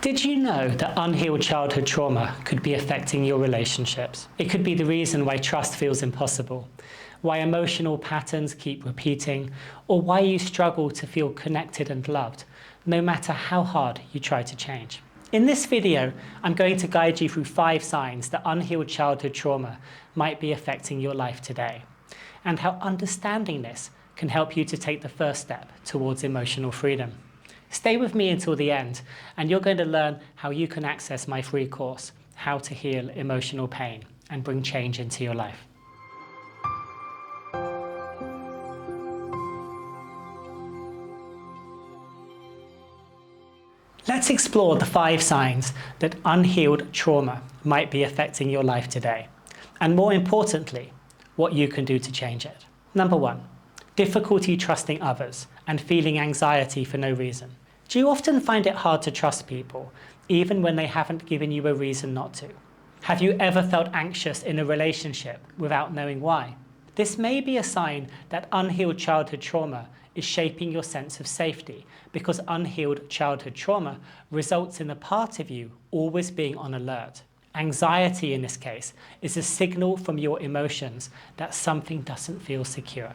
Did you know that unhealed childhood trauma could be affecting your relationships? It could be the reason why trust feels impossible, why emotional patterns keep repeating, or why you struggle to feel connected and loved, no matter how hard you try to change. In this video, I'm going to guide you through 5 signs that unhealed childhood trauma might be affecting your life today, and how understanding this can help you to take the first step towards emotional freedom. Stay with me until the end, and you're going to learn how you can access my free course, How to Heal Emotional Pain and Bring Change into Your Life. Let's explore the 5 signs that unhealed trauma might be affecting your life today, and more importantly, what you can do to change it. Number 1, difficulty trusting others and feeling anxiety for no reason. Do you often find it hard to trust people, even when they haven't given you a reason not to? Have you ever felt anxious in a relationship without knowing why? This may be a sign that unhealed childhood trauma is shaping your sense of safety, because unhealed childhood trauma results in a part of you always being on alert. Anxiety in this case is a signal from your emotions that something doesn't feel secure.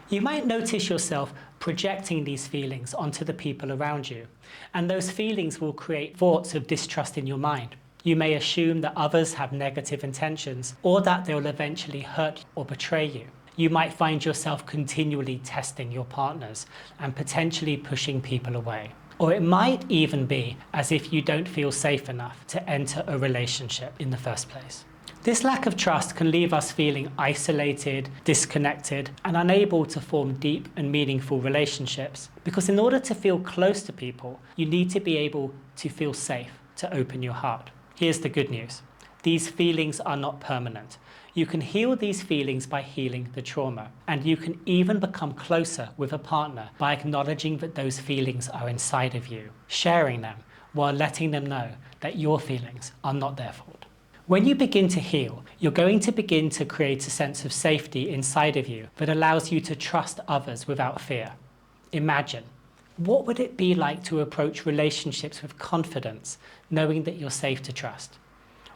You might notice yourself projecting these feelings onto the people around you, and those feelings will create thoughts of distrust in your mind. You may assume that others have negative intentions, or that they'll eventually hurt or betray you. You might find yourself continually testing your partners and potentially pushing people away. Or it might even be as if you don't feel safe enough to enter a relationship in the first place. This lack of trust can leave us feeling isolated, disconnected, and unable to form deep and meaningful relationships. Because in order to feel close to people, you need to be able to feel safe to open your heart. Here's the good news. These feelings are not permanent. You can heal these feelings by healing the trauma, and you can even become closer with a partner by acknowledging that those feelings are inside of you, sharing them while letting them know that your feelings are not their fault. When you begin to heal, you're going to begin to create a sense of safety inside of you that allows you to trust others without fear. Imagine, what would it be like to approach relationships with confidence, knowing that you're safe to trust?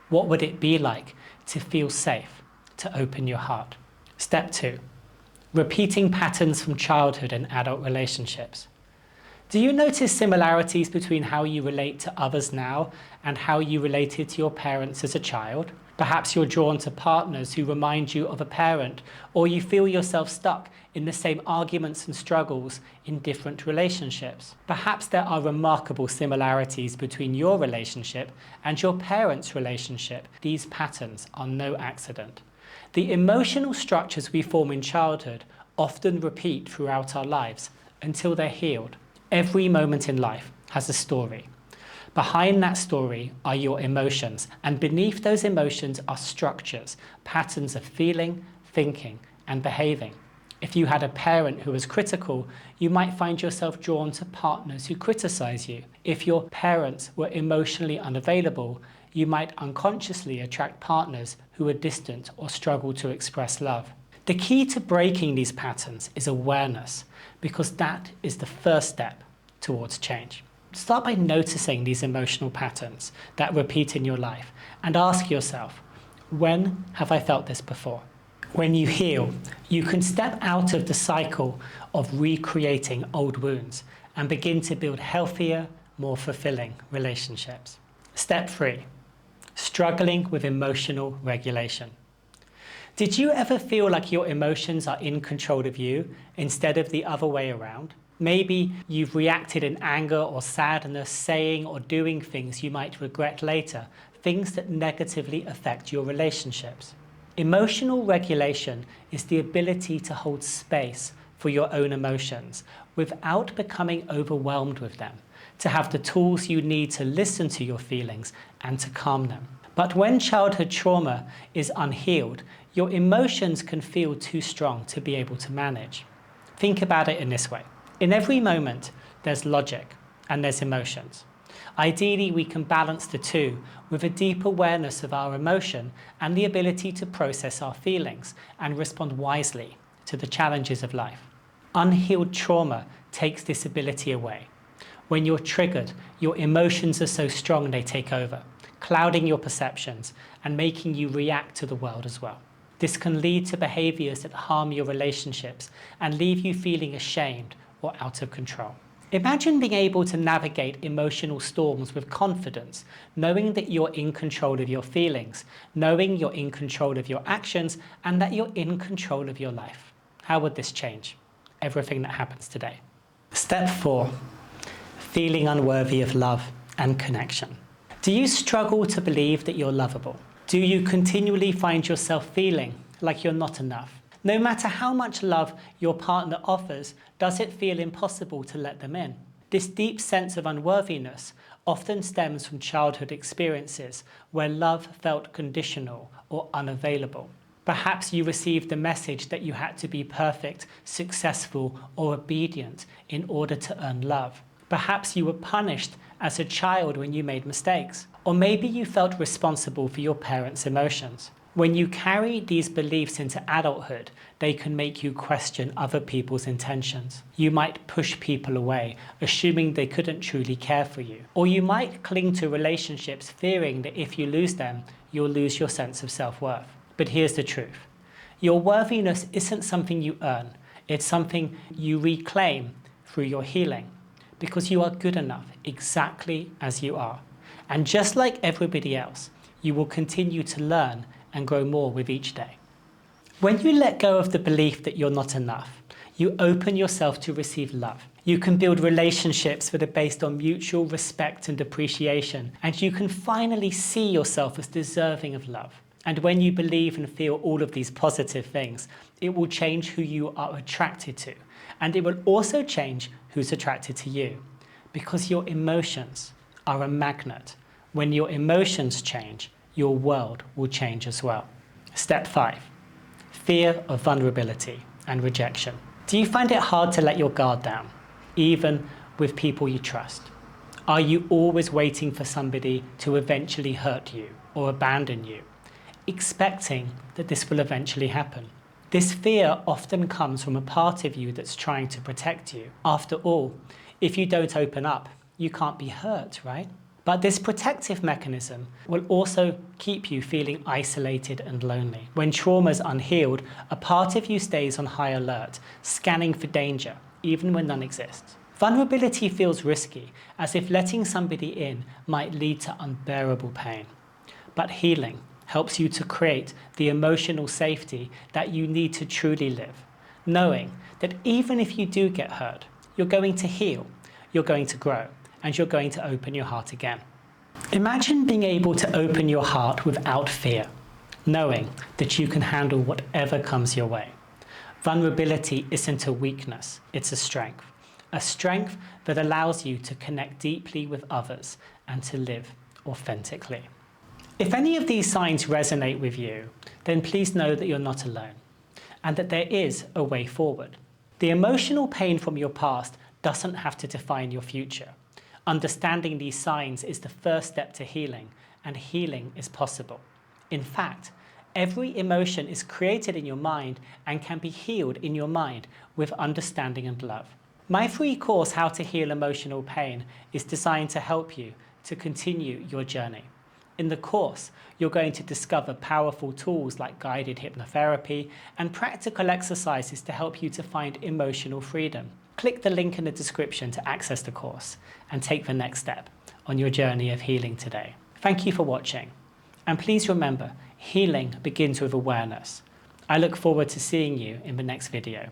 What would it be like to feel safe to open your heart? Step 2, repeating patterns from childhood and adult relationships. Do you notice similarities between how you relate to others now and how you related to your parents as a child? Perhaps you're drawn to partners who remind you of a parent, or you feel yourself stuck in the same arguments and struggles in different relationships. Perhaps there are remarkable similarities between your relationship and your parents' relationship. These patterns are no accident. The emotional structures we form in childhood often repeat throughout our lives until they're healed. Every moment in life has a story. Behind that story are your emotions, and beneath those emotions are structures, patterns of feeling, thinking, and behaving. If you had a parent who was critical, you might find yourself drawn to partners who criticize you. If your parents were emotionally unavailable, you might unconsciously attract partners who are distant or struggle to express love. The key to breaking these patterns is awareness, because that is the first step towards change. Start by noticing these emotional patterns that repeat in your life and ask yourself, when have I felt this before? When you heal, you can step out of the cycle of recreating old wounds and begin to build healthier, more fulfilling relationships. Step 3, struggling with emotional regulation. Did you ever feel like your emotions are in control of you instead of the other way around? Maybe you've reacted in anger or sadness, saying or doing things you might regret later, things that negatively affect your relationships. Emotional regulation is the ability to hold space for your own emotions without becoming overwhelmed with them, to have the tools you need to listen to your feelings and to calm them. But when childhood trauma is unhealed, your emotions can feel too strong to be able to manage. Think about it in this way. In every moment, there's logic and there's emotions. Ideally, we can balance the two with a deep awareness of our emotion and the ability to process our feelings and respond wisely to the challenges of life. Unhealed trauma takes this ability away. When you're triggered, your emotions are so strong they take over, clouding your perceptions and making you react to the world as well. This can lead to behaviors that harm your relationships and leave you feeling ashamed or out of control. Imagine being able to navigate emotional storms with confidence, knowing that you're in control of your feelings, knowing you're in control of your actions, and that you're in control of your life. How would this change everything that happens today? Step 4, feeling unworthy of love and connection. Do you struggle to believe that you're lovable? Do you continually find yourself feeling like you're not enough? No matter how much love your partner offers, does it feel impossible to let them in? This deep sense of unworthiness often stems from childhood experiences where love felt conditional or unavailable. Perhaps you received the message that you had to be perfect, successful, or obedient in order to earn love. Perhaps you were punished as a child when you made mistakes. Or maybe you felt responsible for your parents' emotions. When you carry these beliefs into adulthood, they can make you question other people's intentions. You might push people away, assuming they couldn't truly care for you. Or you might cling to relationships fearing that if you lose them, you'll lose your sense of self-worth. But here's the truth. Your worthiness isn't something you earn. It's something you reclaim through your healing, because you are good enough exactly as you are. And just like everybody else, you will continue to learn and grow more with each day. When you let go of the belief that you're not enough, you open yourself to receive love. You can build relationships that are based on mutual respect and appreciation, and you can finally see yourself as deserving of love. And when you believe and feel all of these positive things, it will change who you are attracted to, and it will also change who's attracted to you, because your emotions are a magnet. When your emotions change, your world will change as well. Step 5, fear of vulnerability and rejection. Do you find it hard to let your guard down, even with people you trust? Are you always waiting for somebody to eventually hurt you or abandon you, expecting that this will eventually happen? This fear often comes from a part of you that's trying to protect you. After all, if you don't open up, you can't be hurt, right? But this protective mechanism will also keep you feeling isolated and lonely. When trauma's unhealed, a part of you stays on high alert, scanning for danger, even when none exists. Vulnerability feels risky, as if letting somebody in might lead to unbearable pain. But healing helps you to create the emotional safety that you need to truly live, knowing that even if you do get hurt, you're going to heal, you're going to grow, and you're going to open your heart again. Imagine being able to open your heart without fear, knowing that you can handle whatever comes your way. Vulnerability isn't a weakness, it's a strength that allows you to connect deeply with others and to live authentically. If any of these signs resonate with you, then please know that you're not alone and that there is a way forward. The emotional pain from your past doesn't have to define your future. Understanding these signs is the first step to healing, and healing is possible. In fact, every emotion is created in your mind and can be healed in your mind with understanding and love. My free course, How to Heal Emotional Pain, is designed to help you to continue your journey. In the course, you're going to discover powerful tools like guided hypnotherapy and practical exercises to help you to find emotional freedom. Click the link in the description to access the course and take the next step on your journey of healing today. Thank you for watching. And please remember, healing begins with awareness. I look forward to seeing you in the next video.